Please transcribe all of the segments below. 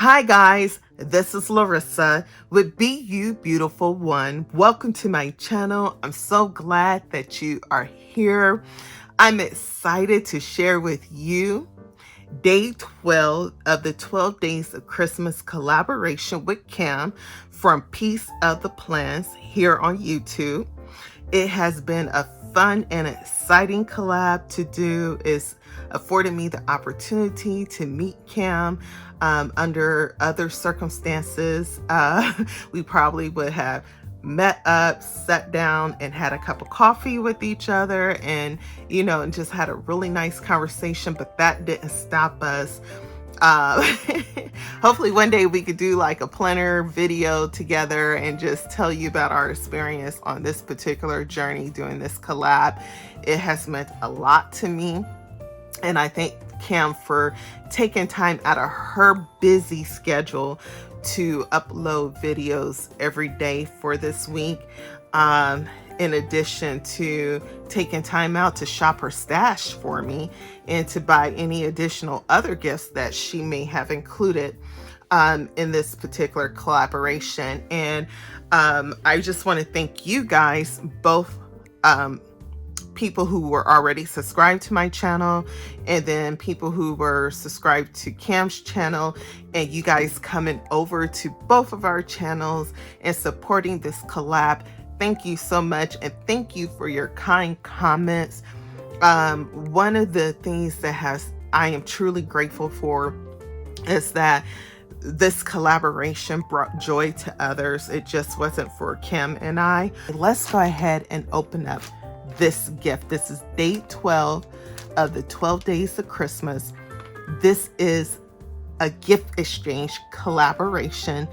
Hi guys, this is Larissa with Be You Beautiful One. Welcome to my channel. I'm so glad that you are here. I'm excited to share with you day 12 of the 12 Days of Christmas collaboration with Cam from Piece of the Plans here on YouTube. It has been a fun and exciting collab to do. It's afforded me the opportunity to meet Cam under other circumstances. We probably would have met up, sat down, and had a cup of coffee with each other and, and just had a really nice conversation, but that didn't stop us. Uh, Hopefully one day we could do like a planner video together and just tell you about our experience on this particular journey doing this collab. It has meant a lot to me, and I thank Cam for taking time out of her busy schedule to upload videos every day for this week. In addition to taking time out to shop her stash for me and to buy any additional other gifts that she may have included in this particular collaboration. And I just want to thank you guys, both people who were already subscribed to my channel and then people who were subscribed to Cam's channel, and you guys coming over to both of our channels and supporting this collab. Thank you so much, and thank you for your kind comments. One of the things that I am truly grateful for is that this collaboration brought joy to others. It just wasn't for Kim and I. Let's go ahead and open up this gift. This is day 12 of the 12 Days of Christmas. This is a gift exchange collaboration.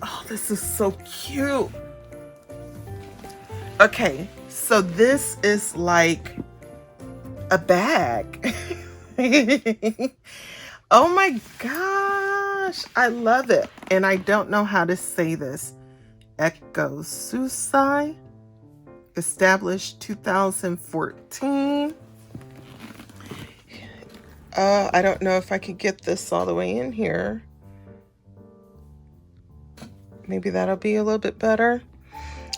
Oh, this is so cute. Okay, so this is like a bag. Oh my gosh, I love it. And I don't know how to say this. Echo Susai, established 2014. I don't know if I could get this all the way in here. Maybe that'll be a little bit better.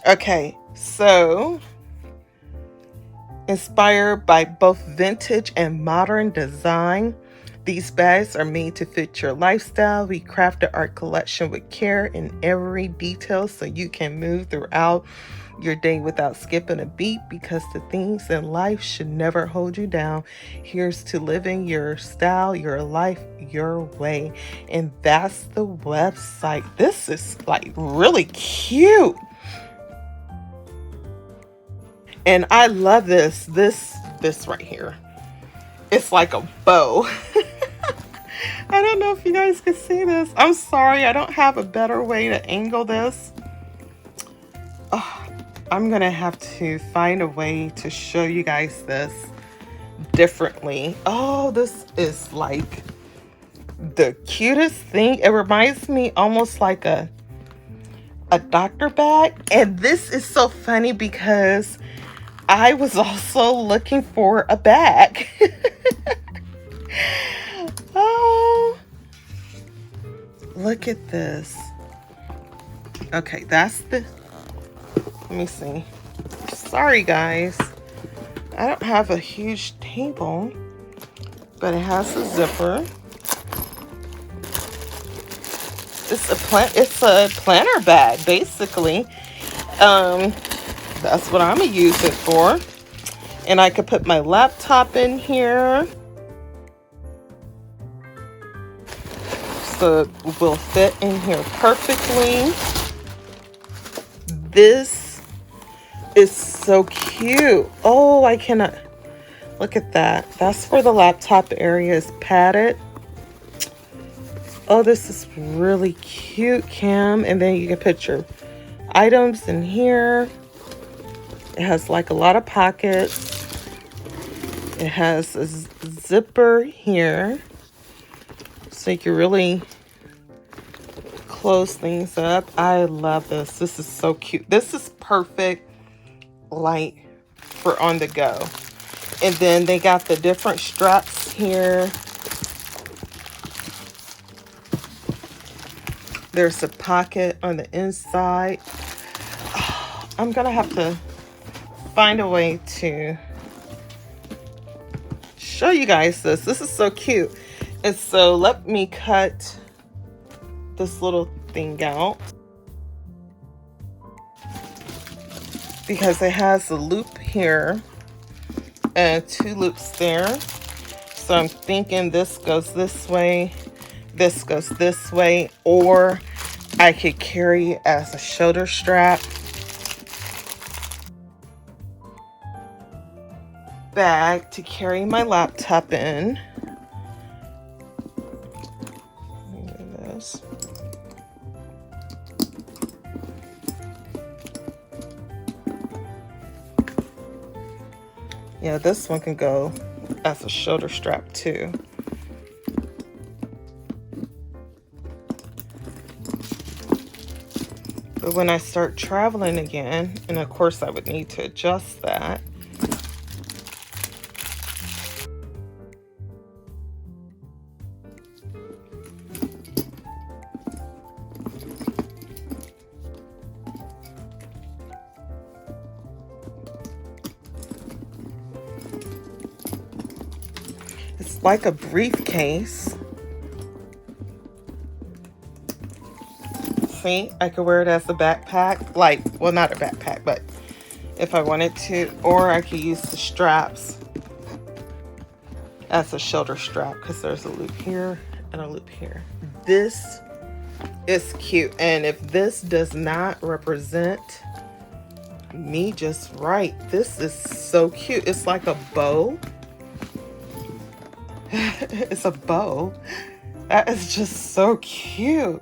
Okay, so inspired by both vintage and modern design, these bags are made to fit your lifestyle. We crafted our collection with care in every detail so you can move throughout your day without skipping a beat, because the things in life should never hold you down. Here's to living your style, your life, your way. And that's the website. This is like really cute. And I love this right here. It's like a bow. I don't know if you guys can see this. I'm sorry, I don't have a better way to angle this. Oh, I'm gonna have to find a way to show you guys this differently. Oh, this is like the cutest thing. It reminds me almost like a doctor bag. And this is so funny because I was also looking for a bag. Oh, look at this. Okay, let me see. Sorry guys, I don't have a huge table, but it has a zipper. It's a planner bag, basically. That's what I'm gonna use it for. And I could put my laptop in here, so it will fit in here perfectly. This is so cute. Oh, I cannot. Look at that. That's where the laptop area is padded. Oh, this is really cute, Cam. And then you can put your items in here. It has like a lot of pockets. It has a zipper here, so you can really close things up. I love this. This is so cute. This is perfect, like, for on the go. And then they got the different straps here. There's a pocket on the inside. I'm gonna have to find a way to show you guys this. This is so cute. And so let me cut this little thing out, because it has a loop here and 2 loops there. So I'm thinking this goes this way, this goes this way, or I could carry it as a shoulder strap. Bag to carry my laptop in. Look at this. Yeah, this one can go as a shoulder strap too. But when I start traveling again, and of course I would need to adjust that. It's like a briefcase. See, I could wear it as a backpack. Like, well, not a backpack, but if I wanted to. Or I could use the straps as a shoulder strap, because there's a loop here and a loop here. This is cute. And if this does not represent me just right, this is so cute. It's like a bow. It's a bow. That is just so cute.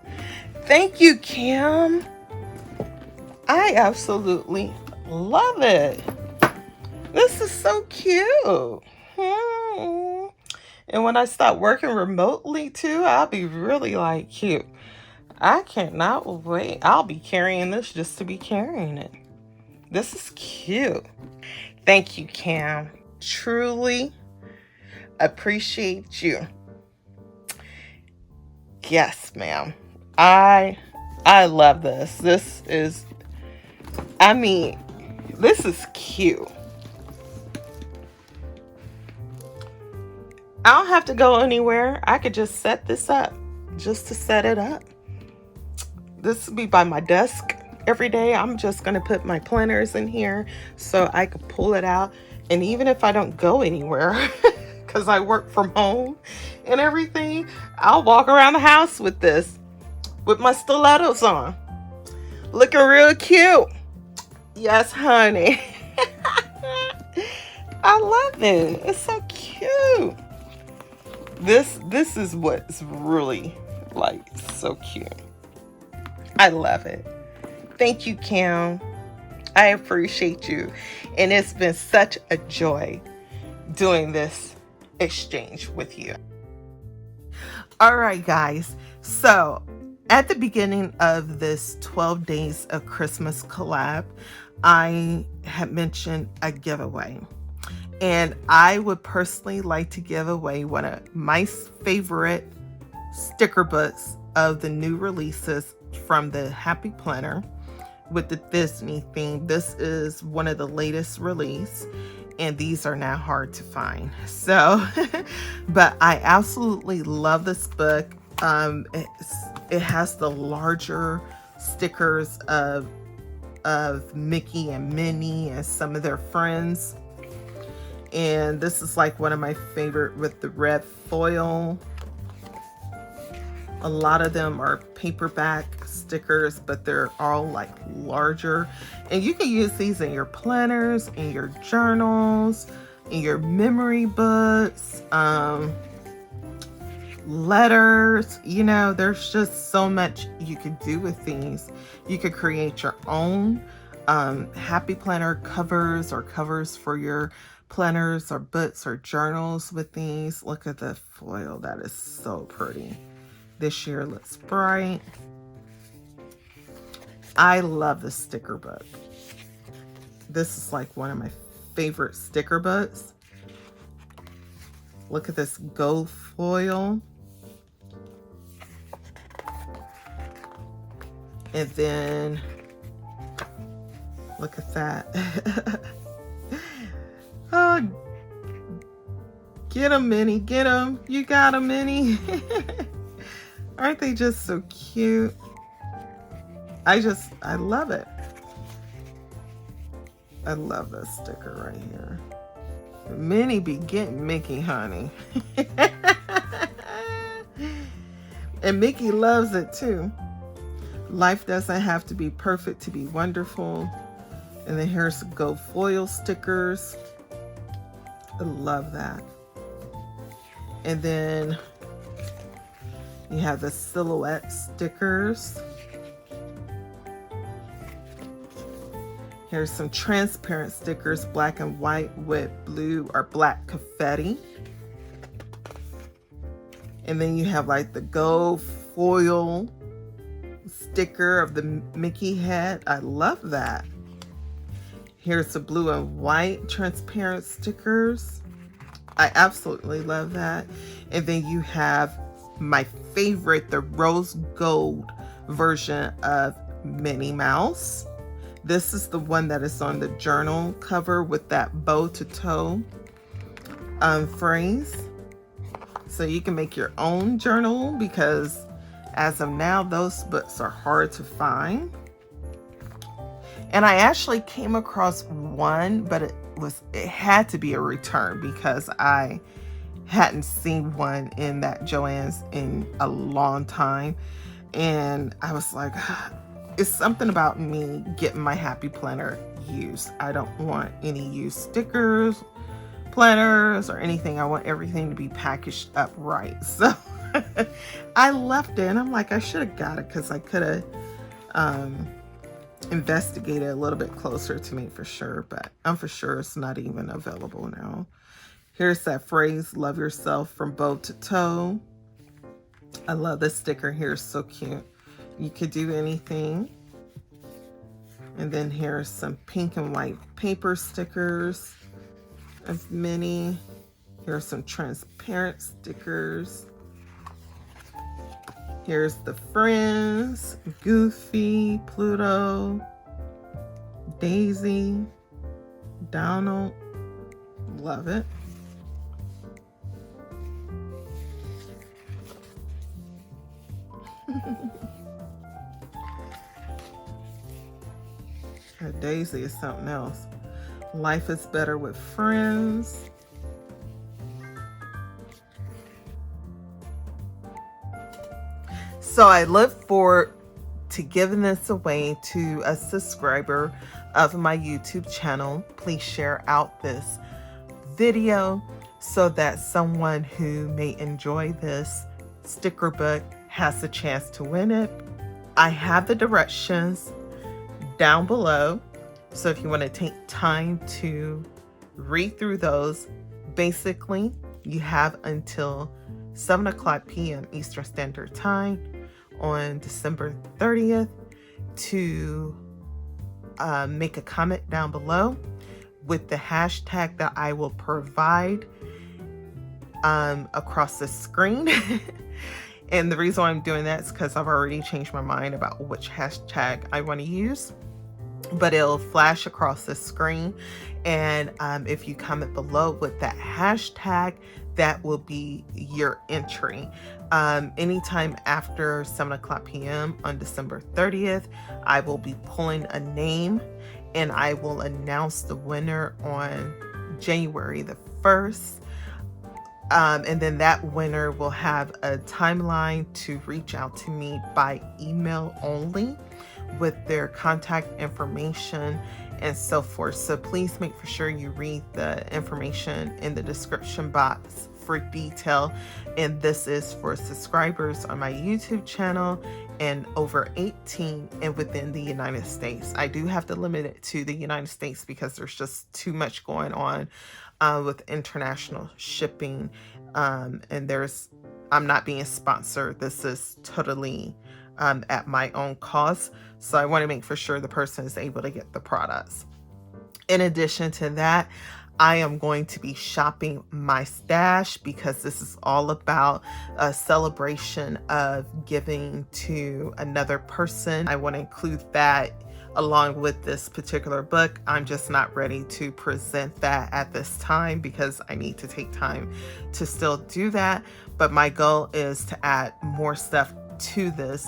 Thank you, Kim. I absolutely love it. This is so cute. And when I start working remotely too, I'll be really like cute. I cannot wait. I'll be carrying this just to be carrying it. This is cute. Thank you, Cam. Truly appreciate you. Yes, ma'am. I love this. This is, I mean, this is cute. I don't have to go anywhere. I could just set this up, just to set it up. This will be by my desk every day. I'm just going to put my planners in here so I could pull it out. And even if I don't go anywhere, because I work from home and everything, I'll walk around the house with this, with my stilettos on, looking real cute. Yes, honey. I love it. It's so cute. This is what's really like so cute. I love it. Thank you, Kim. I appreciate you. And it's been such a joy doing this exchange with you. All right, guys. So at the beginning of this 12 Days of Christmas collab, I had mentioned a giveaway. And I would personally like to give away one of my favorite sticker books of the new releases from the Happy Planner with the Disney theme. This is one of the latest release, and these are now hard to find. So, but I absolutely love this book. It has the larger stickers of Mickey and Minnie and some of their friends. And this is like one of my favorite with the red foil. A lot of them are paperback stickers, but they're all like larger. And you can use these in your planners, in your journals, in your memory books, letters. You know, there's just so much you could do with these. You could create your own Happy Planner covers, or covers for your planners or books or journals with these. Look at the foil. That is so pretty. This year looks bright. I love the sticker book. This is like one of my favorite sticker books. Look at this gold foil. And then look at that. Oh, get 'em, Minnie, get 'em. You got 'em, Minnie. Aren't they just so cute? I love it. I love this sticker right here. Minnie be getting Mickey, honey. And Mickey loves it too. Life doesn't have to be perfect to be wonderful. And then here's some gold foil stickers. I love that. And then you have the silhouette stickers. Here's some transparent stickers, black and white with blue or black confetti. And then you have like the gold foil sticker of the Mickey head. I love that. Here's the blue and white transparent stickers. I absolutely love that. And then you have my favorite, the rose gold version of Minnie Mouse. This is the one that is on the journal cover with that bow to toe phrase. So you can make your own journal, because as of now, those books are hard to find. And I actually came across one, but it had to be a return because I hadn't seen one in that Joann's in a long time. And I was like, it's something about me getting my happy planner used. I don't want any used stickers, planners, or anything. I want everything to be packaged up right. So I left it, and I'm like, I should have got it, because I could have investigated a little bit closer to me for sure, but I'm for sure it's not even available now. Here's that phrase, love yourself from bow to toe. I love this sticker here, it's so cute. You could do anything. And then here's some pink and white paper stickers of Minnie. Here's some transparent stickers. Here's the friends, Goofy, Pluto, Daisy, Donald. Love it. Daisy is something else. Life is better with friends. So I look forward to giving this away to a subscriber of my YouTube channel. Please share out this video so that someone who may enjoy this sticker book has a chance to win it. I have the directions down below, so if you want to take time to read through those, basically you have until 7:00 p.m. Eastern Standard Time on December 30th to make a comment down below with the hashtag that I will provide across the screen. And the reason why I'm doing that is because I've already changed my mind about which hashtag I want to use, but it'll flash across the screen. And if you comment below with that hashtag, that will be your entry. Anytime after 7:00 p.m. on December 30th, I will be pulling a name, and I will announce the winner on January the 1st. And then that winner will have a timeline to reach out to me by email only with their contact information and so forth. So please make for sure you read the information in the description box for detail. And this is for subscribers on my YouTube channel and over 18 and within the United States. I do have to limit it to the United States because there's just too much going on with international shipping. And I'm not being sponsored. This is totally at my own cost. So I want to make for sure the person is able to get the products. In addition to that, I am going to be shopping my stash because this is all about a celebration of giving to another person. I want to include that along with this particular book. I'm just not ready to present that at this time because I need to take time to still do that. But my goal is to add more stuff to this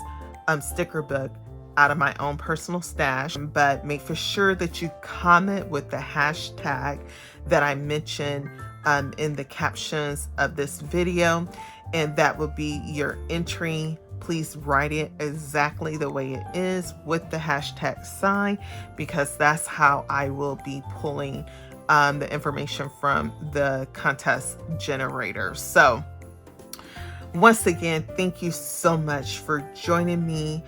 sticker book out of my own personal stash. But make for sure that you comment with the hashtag that I mentioned in the captions of this video, and that will be your entry. Please write it exactly the way it is with the hashtag sign, because that's how I will be pulling the information from the contest generator. So once again, thank you so much for joining me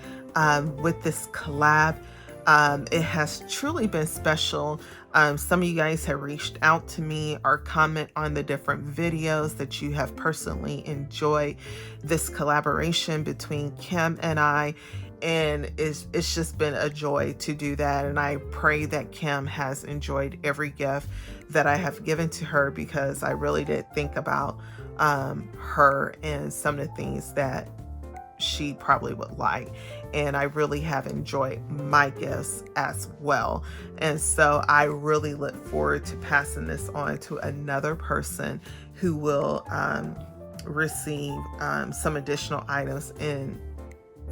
with this collab. It has truly been special. Some of you guys have reached out to me or comment on the different videos that you have personally enjoyed this collaboration between Kim and I. And it's just been a joy to do that. And I pray that Kim has enjoyed every gift that I have given to her, because I really did think about her and some of the things that she probably would like. And I really have enjoyed my gifts as well. And so I really look forward to passing this on to another person who will receive some additional items in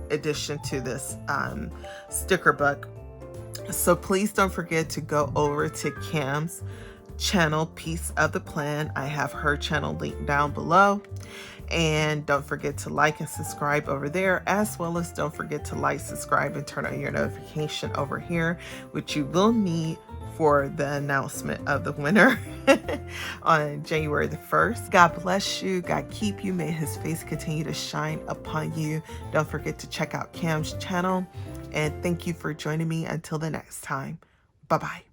addition to this sticker book. So please don't forget to go over to Kim's channel, Piece of the Plan. I have her channel linked down below. And don't forget to like and subscribe over there, as well as don't forget to like, subscribe, and turn on your notification over here, which you will need for the announcement of the winner on January the 1st. God bless you. God keep you. May his face continue to shine upon you. Don't forget to check out Cam's channel. And thank you for joining me. Until the next time. Bye-bye.